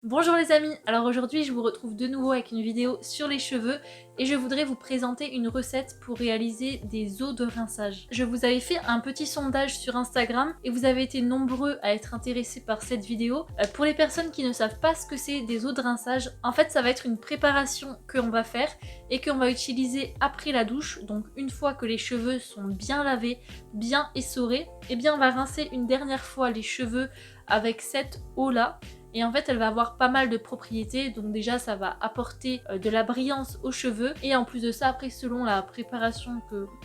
Bonjour les amis, alors aujourd'hui je vous retrouve de nouveau avec une vidéo sur les cheveux et je voudrais vous présenter une recette pour réaliser des eaux de rinçage. Je vous avais fait un petit sondage sur Instagram et vous avez été nombreux à être intéressés par cette vidéo. Pour les personnes qui ne savent pas ce que c'est des eaux de rinçage, en fait ça va être une préparation qu'on va faire et qu'on va utiliser après la douche. Donc une fois que les cheveux sont bien lavés, bien essorés, et bien on va rincer une dernière fois les cheveux avec cette eau là. Et en fait elle va avoir pas mal de propriétés, donc déjà ça va apporter de la brillance aux cheveux, et en plus de ça, après selon la préparation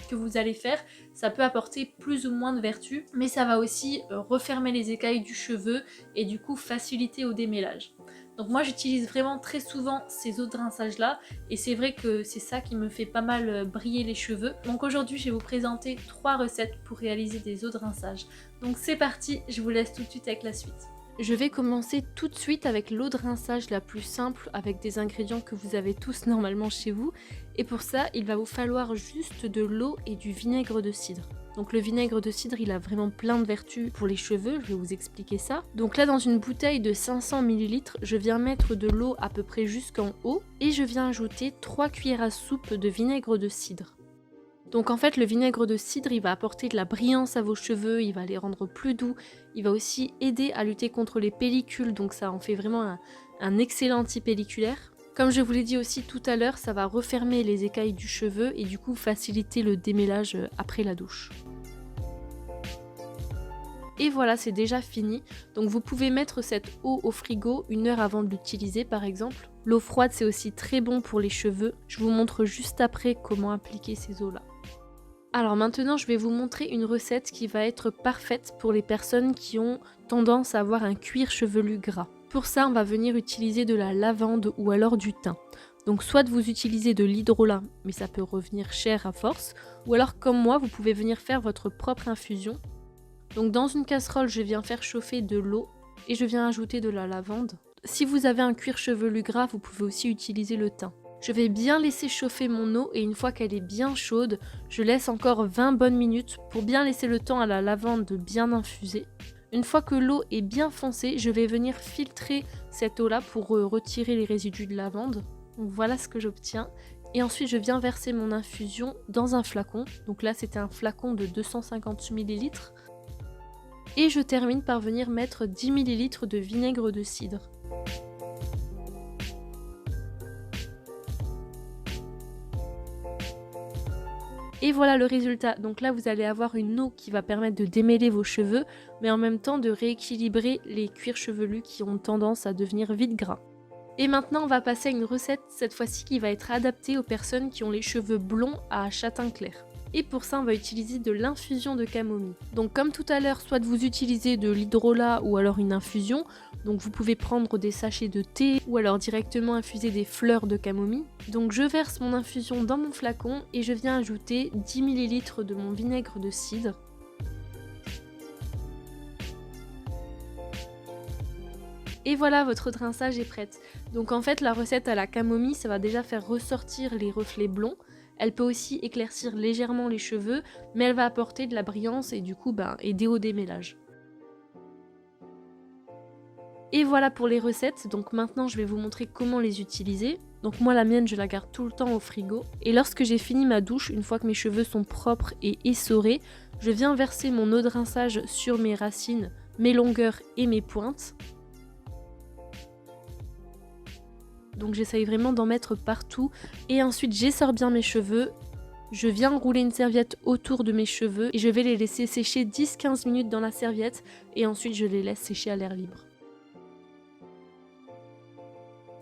que vous allez faire, ça peut apporter plus ou moins de vertus, mais ça va aussi refermer les écailles du cheveu et du coup faciliter au démêlage. Donc moi j'utilise vraiment très souvent ces eaux de rinçage là, et c'est vrai que c'est ça qui me fait pas mal briller les cheveux. Donc aujourd'hui je vais vous présenter 3 recettes pour réaliser des eaux de rinçage. Donc c'est parti, je vous laisse tout de suite avec la suite. Je vais commencer tout de suite avec l'eau de rinçage la plus simple, avec des ingrédients que vous avez tous normalement chez vous. Et pour ça, il va vous falloir juste de l'eau et du vinaigre de cidre. Donc le vinaigre de cidre, il a vraiment plein de vertus pour les cheveux, je vais vous expliquer ça. Donc là, dans une bouteille de 500 ml, je viens mettre de l'eau à peu près jusqu'en haut et je viens ajouter 3 cuillères à soupe de vinaigre de cidre. Donc en fait le vinaigre de cidre il va apporter de la brillance à vos cheveux, il va les rendre plus doux, il va aussi aider à lutter contre les pellicules, donc ça en fait vraiment un excellent anti-pelliculaire. Comme je vous l'ai dit aussi tout à l'heure, ça va refermer les écailles du cheveu et du coup faciliter le démêlage après la douche. Et voilà, c'est déjà fini. Donc vous pouvez mettre cette eau au frigo 1 heure avant de l'utiliser par exemple. L'eau froide c'est aussi très bon pour les cheveux. Je vous montre juste après comment appliquer ces eaux là. Alors maintenant, je vais vous montrer une recette qui va être parfaite pour les personnes qui ont tendance à avoir un cuir chevelu gras. Pour ça, on va venir utiliser de la lavande ou alors du thym. Donc soit vous utilisez de l'hydrolat, mais ça peut revenir cher à force, ou alors comme moi, vous pouvez venir faire votre propre infusion. Donc dans une casserole, je viens faire chauffer de l'eau et je viens ajouter de la lavande. Si vous avez un cuir chevelu gras, vous pouvez aussi utiliser le thym. Je vais bien laisser chauffer mon eau et une fois qu'elle est bien chaude, je laisse encore 20 bonnes minutes pour bien laisser le temps à la lavande de bien infuser. Une fois que l'eau est bien foncée, je vais venir filtrer cette eau-là pour retirer les résidus de lavande. Donc voilà ce que j'obtiens. Et ensuite, je viens verser mon infusion dans un flacon. Donc là, c'était un flacon de 250 ml. Et je termine par venir mettre 10 ml de vinaigre de cidre. Et voilà le résultat. Donc là, vous allez avoir une eau qui va permettre de démêler vos cheveux, mais en même temps de rééquilibrer les cuirs chevelus qui ont tendance à devenir vite gras. Et maintenant, on va passer à une recette, cette fois-ci qui va être adaptée aux personnes qui ont les cheveux blonds à châtain clair. Et pour ça, on va utiliser de l'infusion de camomille. Donc comme tout à l'heure, soit vous utilisez de l'hydrolat ou alors une infusion. Donc vous pouvez prendre des sachets de thé ou alors directement infuser des fleurs de camomille. Donc je verse mon infusion dans mon flacon et je viens ajouter 10 ml de mon vinaigre de cidre. Et voilà, votre rinçage est prête. Donc en fait, la recette à la camomille, ça va déjà faire ressortir les reflets blonds. Elle peut aussi éclaircir légèrement les cheveux, mais elle va apporter de la brillance et du coup aider au démêlage. Et voilà pour les recettes, donc maintenant je vais vous montrer comment les utiliser. Donc moi la mienne je la garde tout le temps au frigo. Et lorsque j'ai fini ma douche, une fois que mes cheveux sont propres et essorés, je viens verser mon eau de rinçage sur mes racines, mes longueurs et mes pointes. Donc j'essaye vraiment d'en mettre partout. Et ensuite j'essore bien mes cheveux. Je viens rouler une serviette autour de mes cheveux et je vais les laisser sécher 10-15 minutes dans la serviette. Et ensuite je les laisse sécher à l'air libre.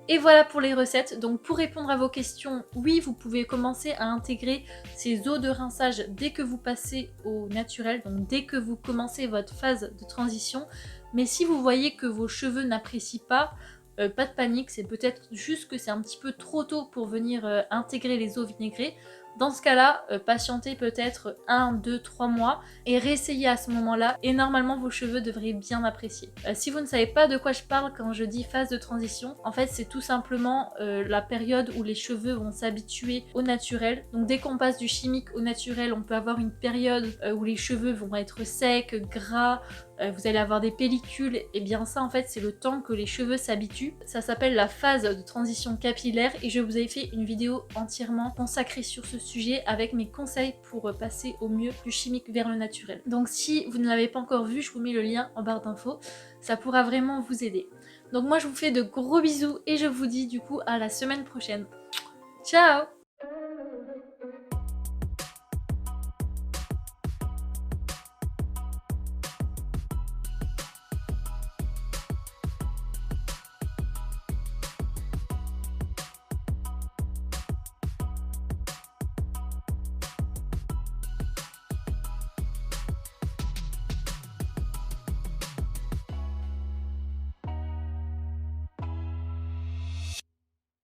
Et voilà pour les recettes. Donc pour répondre à vos questions, oui, vous pouvez commencer à intégrer ces eaux de rinçage dès que vous passez au naturel, donc dès que vous commencez votre phase de transition. Mais si vous voyez que vos cheveux n'apprécient pas de panique, c'est peut-être juste que c'est un petit peu trop tôt pour venir intégrer les eaux vinaigrées. Dans ce cas-là, patientez peut-être 1, 2, 3 mois et réessayez à ce moment-là et normalement vos cheveux devraient bien apprécier. Si vous ne savez pas de quoi je parle quand je dis phase de transition, en fait c'est tout simplement la période où les cheveux vont s'habituer au naturel. Donc dès qu'on passe du chimique au naturel, on peut avoir une période où les cheveux vont être secs, gras, vous allez avoir des pellicules, et bien ça en fait c'est le temps que les cheveux s'habituent. Ça s'appelle la phase de transition capillaire et je vous ai fait une vidéo entièrement consacrée sur ce sujet avec mes conseils pour passer au mieux du chimique vers le naturel. Donc si vous ne l'avez pas encore vu, je vous mets le lien en barre d'infos, ça pourra vraiment vous aider. Donc moi je vous fais de gros bisous et je vous dis du coup à la semaine prochaine. Ciao!